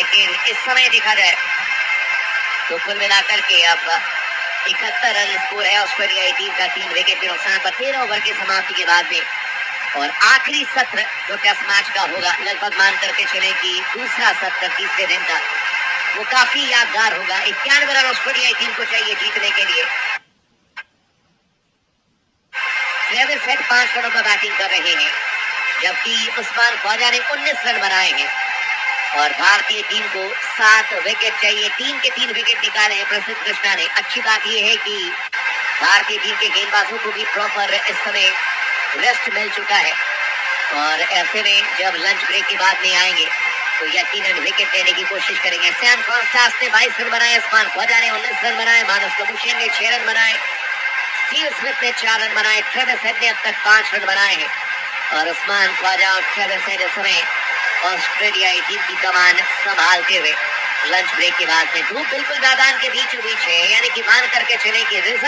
लेकिन इस समय देखा जाए तो कुल मिलाकर के अब 71 रन स्कोर है ऑस्ट्रेलियाई टीम का 3 विकेट के नुकसान पर 13 ओवर की समाप्ति के बाद में। और आखिरी सत्र जो टेस्ट मैच का होगा, लगभग मान करके चले कि दूसरा सत्र तीसरे दिन का, वो काफी यादगार होगा। 91 रन ऑस्ट्रेलियाई टीम को चाहिए जीतने के लिए। ट्रेविस हेड 5 रनों पर बैटिंग कर रहे हैं, जबकि उस्मान ख्वाजा ने 19 रन बनाए हैं और भारतीय टीम को 7 विकेट चाहिए। 3 के 3 विकेट निकाले हैं प्रसिद्ध कृष्णा ने। अच्छी बात यह है कि भारतीय टीम के गेंदबाजों को भी प्रॉपर इस समय रेस्ट मिल चुका है और ऐसे में जब लंच ब्रेक के बाद में आएंगे तो यकीनन विकेट लेने की कोशिश करेंगे। सैम कॉन्स्टास ने 22 रन बनाए, उस्मान ख्वाजा ने 19 रन बनाए, मानस लबुशेन ने 6 रन बनाए, स्टीव स्मिथ ने 4 रन बनाए, ट्रेविस हेड ने अब तक 5 रन बनाए हैं और उस्मान ख्वाजा और ट्रेविस हेड इस समय ऑस्ट्रेलियाई टीम की कमान संभालते हुए लंच ब्रेक के बाद में। धूप बिल्कुल मैदान के बीचों बीच है, यानी कि मान करके चले कि